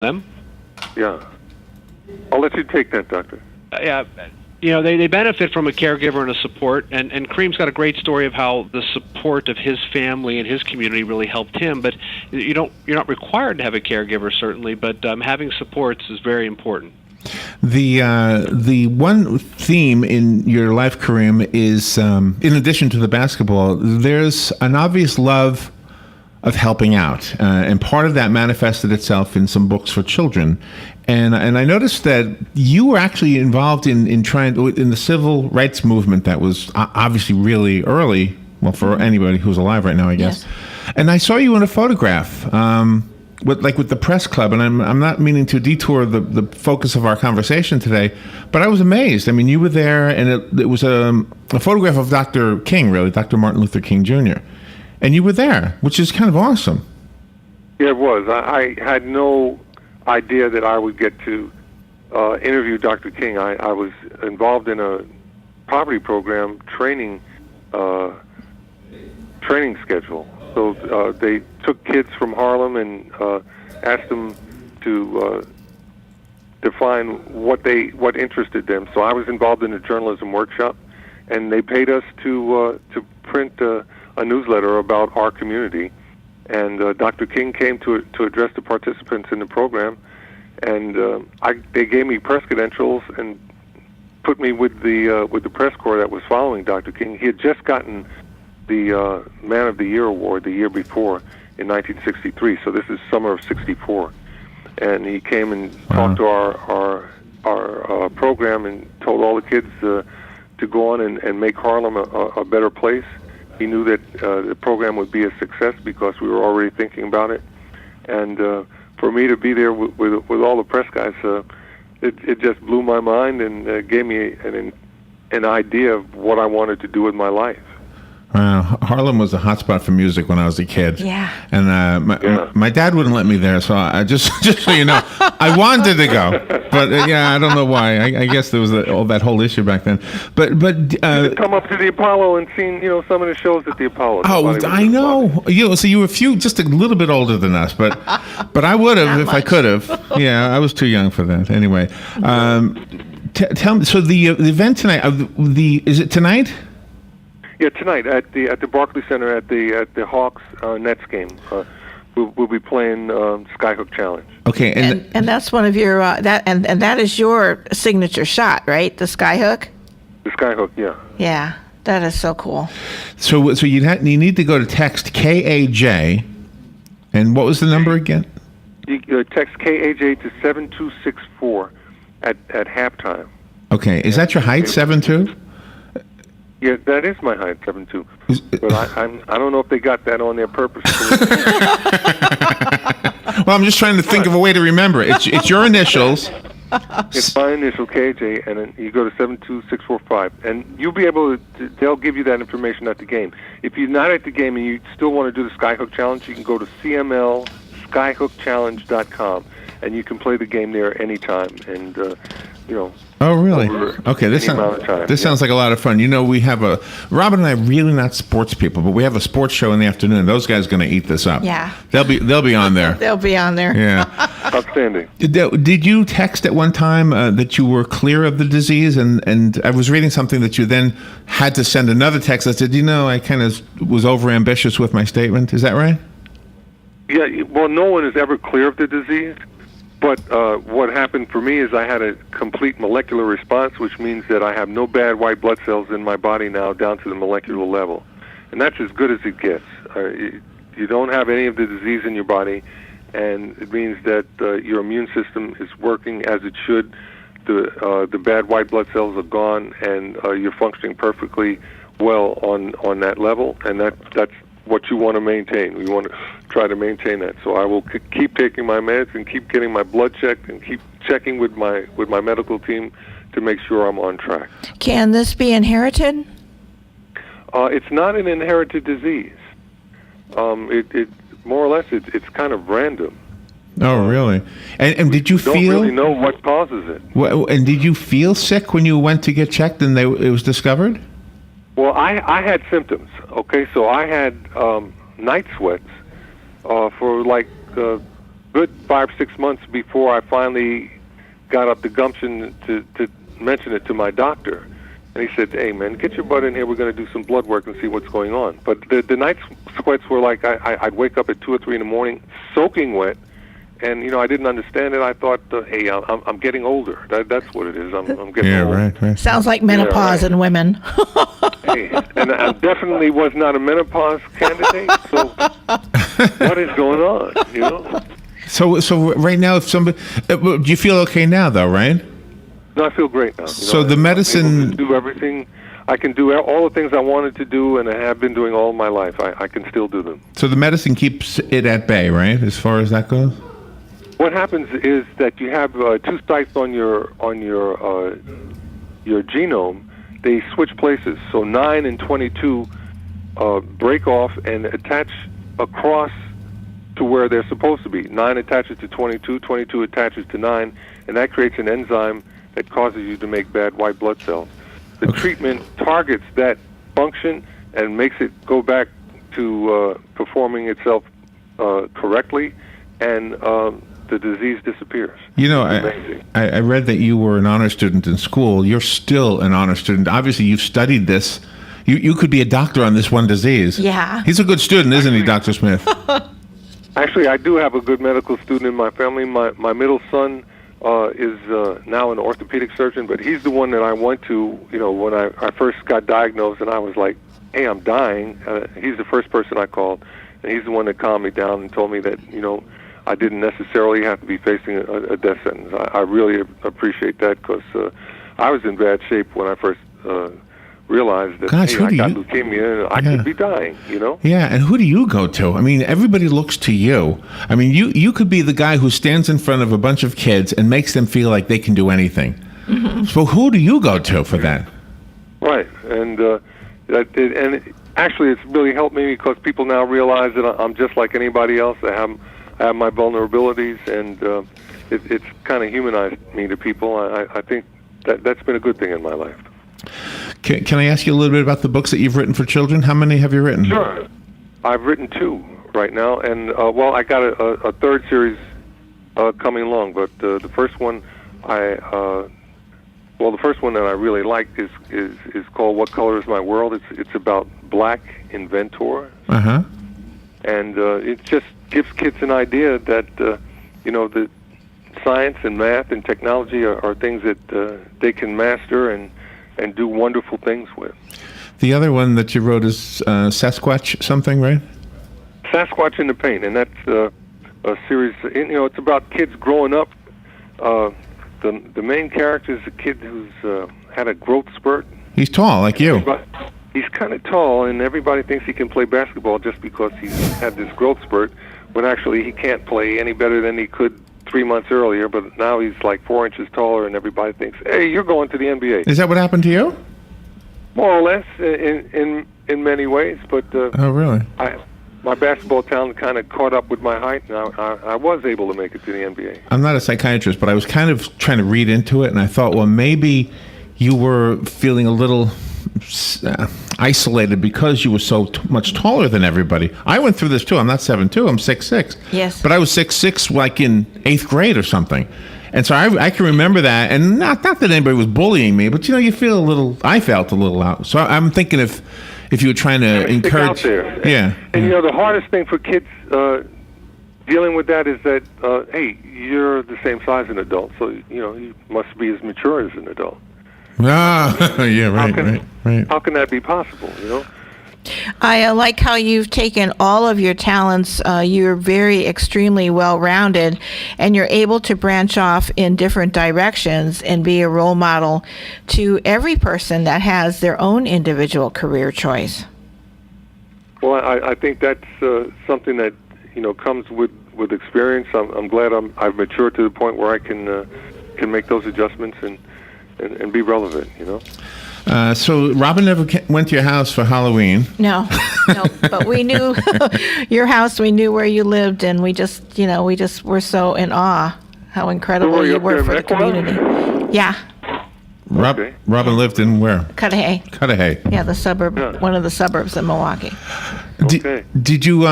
them. Yeah. I'll let you take that, Doctor. Yeah, they benefit from a caregiver and a support, and Kareem's got a great story of how the support of his family and his community really helped him. But you're not required to have a caregiver, certainly, but having supports is very important. The one theme in your life, Kareem, is in addition to the basketball, there's an obvious love of helping out, and part of that manifested itself in some books for children. And I noticed that you were actually involved in the civil rights movement that was obviously really early. Well, for anybody who's alive right now, I guess. Yes. And I saw you in a photograph with the press club. And I'm not meaning to detour the focus of our conversation today, but I was amazed. I mean, you were there, and it was a photograph of Dr. King, really, Dr. Martin Luther King Jr. And you were there, which is kind of awesome. Yeah, it was. I had no idea that I would get to interview Dr. King. I was involved in a poverty program training schedule. So they took kids from Harlem and asked them to define what interested them. So I was involved in a journalism workshop, and they paid us to print a newsletter about our community. And Dr. King came to address the participants in the program, and they gave me press credentials and put me with the press corps that was following Dr. King. He had just gotten the Man of the Year award the year before in 1963, so this is summer of '64, and he came and talked to our program and told all the kids to go on and make Harlem a better place. He knew that the program would be a success because we were already thinking about it. And for me to be there with all the press guys, it just blew my mind and gave me an idea of what I wanted to do with my life. Harlem was a hotspot for music when I was a kid. Yeah. And my dad wouldn't let me there, so I just so you know, I wanted to go, but I don't know why. I guess there was that whole issue back then. But come up to the Apollo and seen some of the shows at the Apollo. Oh, I know. So you were just a little bit older than us, but I would have if I could have. Yeah, I was too young for that. Anyway, tell me. So the event tonight. Is it tonight? Yeah, tonight at the Barclays Center at the Hawks Nets game. We'll be playing Skyhook Challenge. Okay, and that's one of your and that is your signature shot, right? The Skyhook. The Skyhook, yeah. Yeah, that is so cool. So you need to go to text KAJ, and what was the number again? You text KAJ to 7264 at halftime. Okay, is that your height, 7'2"? Yeah, that is my height, 7'2". But I don't know if they got that on there purposely. Well, I'm just trying to think of a way to remember it. It's your initials. It's my initial, KJ, and then you go to 72645, and you'll be able to. They'll give you that information at the game. If you're not at the game and you still want to do the Skyhook Challenge, you can go to CMLSkyhookChallenge.com, and you can play the game there anytime. And Oh, really? Okay, this sounds like a lot of fun. We have Robin and I are really not sports people, but we have a sports show in the afternoon. Those guys are going to eat this up. Yeah. They'll be on there. They'll be on there. Yeah. Outstanding. Did you text at one time that you were clear of the disease? And I was reading something that you then had to send another text that said, I kind of was overambitious with my statement. Is that right? Yeah, well, no one is ever clear of the disease. But what happened for me is I had a complete molecular response, which means that I have no bad white blood cells in my body now down to the molecular level. And that's as good as it gets. You don't have any of the disease in your body, and it means that your immune system is working as it should. The bad white blood cells are gone, and you're functioning perfectly well on that level, and that's what you want to maintain. We want to try to maintain that. So I will keep taking my meds and keep getting my blood checked and keep checking with my medical team to make sure I'm on track. Can this be inherited? It's not an inherited disease. It more or less it's kind of random. Oh, really? And did you don't really know what causes it. And did you feel sick when you went to get checked and it was discovered? Well, I had symptoms. Okay, so I had night sweats for like good 5 or 6 months before I finally got up the gumption to mention it to my doctor. And he said, "Hey, man, get your butt in here. We're going to do some blood work and see what's going on." But the night sweats were like I'd wake up at 2 or 3 in the morning, soaking wet, and I didn't understand it. I thought, "Hey, I'm getting older. That's what it is. I'm getting older." Right. Sounds like menopause in women. Hey, and I definitely was not a menopause candidate. So what is going on? So right now, if somebody, do you feel okay now, though? Right? No, I feel great now. So the I'm medicine able to do everything. I can do all the things I wanted to do, and I have been doing all my life. I can still do them. So the medicine keeps it at bay, right? As far as that goes. What happens is that you have 2 sites on your genome. They switch places. So 9 and 22 break off and attach across to where they're supposed to be. 9 attaches to 22, 22 attaches to 9, and that creates an enzyme that causes you to make bad white blood cells. The treatment targets that function and makes it go back to performing itself correctly, and the disease disappears. I read that you were an honor student in school. You're still an honor student. Obviously, you've studied this. You could be a doctor on this one disease. Yeah. He's a good student, isn't he, Dr. Smith? Actually, I do have a good medical student in my family. My middle son is now an orthopedic surgeon, but he's the one that I went to, when I first got diagnosed, and I was like, "Hey, I'm dying." He's the first person I called, and he's the one that calmed me down and told me that, I didn't necessarily have to be facing a death sentence. I really appreciate that, because I was in bad shape when I first realized that, Gosh, hey, I got leukemia and I could be dying, Yeah, and who do you go to? I mean, everybody looks to you. I mean, you could be the guy who stands in front of a bunch of kids and makes them feel like they can do anything. Mm-hmm. So who do you go to for that? Right, and actually it's really helped me, because people now realize that I'm just like anybody else. I have my vulnerabilities, and it's kind of humanized me to people. I think that's been a good thing in my life. Can I ask you a little bit about the books that you've written for children? How many have you written? Sure. I've written 2 right now, and I got a third series coming along. But the first one, the first one that I really liked is called "What Color Is My World?" It's about black inventors, and it just gives kids an idea that that science and math and technology are things that they can master and do wonderful things with. The other one that you wrote is Sasquatch something, right? Sasquatch in the Paint, and that's a series. It's about kids growing up. The main character is a kid who's had a growth spurt. He's tall, like you. He's kind of tall, and everybody thinks he can play basketball just because he's had this growth spurt, when actually he can't play any better than he could 3 months earlier. But now he's like 4 inches taller, and everybody thinks, "Hey, you're going to the NBA." Is that what happened to you? More or less, in many ways. But oh, really? My basketball talent kind of caught up with my height, and I was able to make it to the NBA. I'm not a psychiatrist, but I was kind of trying to read into it, and I thought, well, maybe you were feeling a little isolated because you were so much taller than everybody. I went through this too. I'm not 7'2", I'm 6'6". Yes. But I was 6'6", like in 8th grade or something. And so I can remember that, and not that anybody was bullying me, but you feel a little. I felt a little out. So I'm thinking if you were trying to encourage, out there. Yeah. And the hardest thing for kids dealing with that is that hey, you're the same size as an adult, so you must be as mature as an adult. Ah, yeah, right. How can that be possible? I like how you've taken all of your talents. You're very extremely well-rounded, and you're able to branch off in different directions and be a role model to every person that has their own individual career choice. Well, I think that's something that comes with experience. I'm glad I've matured to the point where I can make those adjustments and be relevant. So Robin never went to your house for Halloween. No, but we knew your house. We knew where you lived, and we just were so in awe how incredible you were for the community. Yeah. Okay. Robin lived in where? Cudahy. Cudahy. Yeah, the suburb, one of the suburbs of Milwaukee. Did you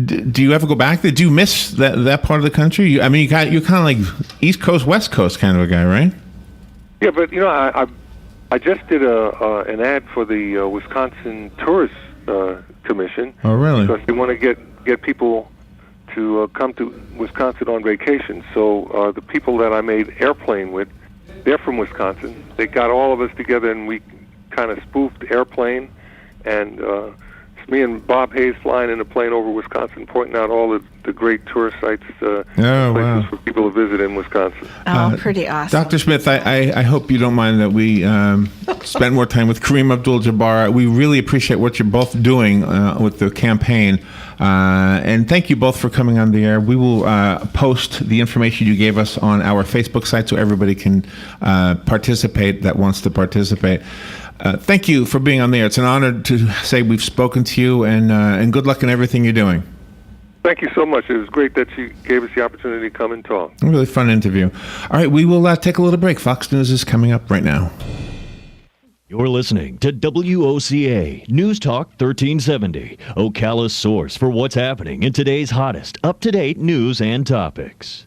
Do you ever go back there? Do you miss that part of the country? You're kind of like East Coast, West Coast kind of a guy, right? Yeah, but I just did an ad for the Wisconsin Tourist Commission. Oh, really? Because they want to get people to come to Wisconsin on vacation. So the people that I made Airplane with, they're from Wisconsin. They got all of us together, and we kind of spoofed Airplane, and it's me and Bob Hayes flying in a plane over Wisconsin, pointing out all the great tourist sites, places for people to visit in Wisconsin. Oh, pretty awesome. Dr. Smith, I hope you don't mind that we spent more time with Kareem Abdul-Jabbar. We really appreciate what you're both doing with the campaign. And thank you both for coming on the air. We will post the information you gave us on our Facebook site so everybody can participate that wants to participate. Thank you for being on the air. It's an honor to say we've spoken to you, and good luck in everything you're doing. Thank you so much. It was great that you gave us the opportunity to come and talk. A really fun interview. All right, we will take a little break. Fox News is coming up right now. You're listening to WOCA News Talk 1370, Ocala's source for what's happening in today's hottest, up-to-date news and topics.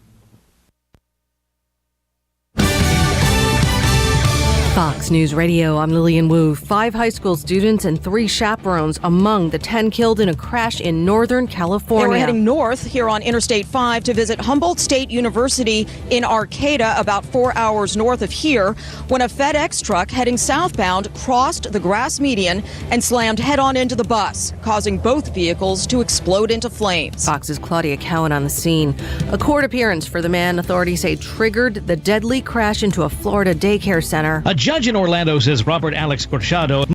Fox News Radio, I'm Lillian Wu. 5 high school students and 3 chaperones among the 10 killed in a crash in Northern California. They were heading north here on Interstate 5 to visit Humboldt State University in Arcata, about 4 hours north of here, when a FedEx truck heading southbound crossed the grass median and slammed head-on into the bus, causing both vehicles to explode into flames. Fox's Claudia Cowan on the scene. A court appearance for the man authorities say triggered the deadly crash into a Florida daycare center. A judge in Orlando says Robert Alex Corchado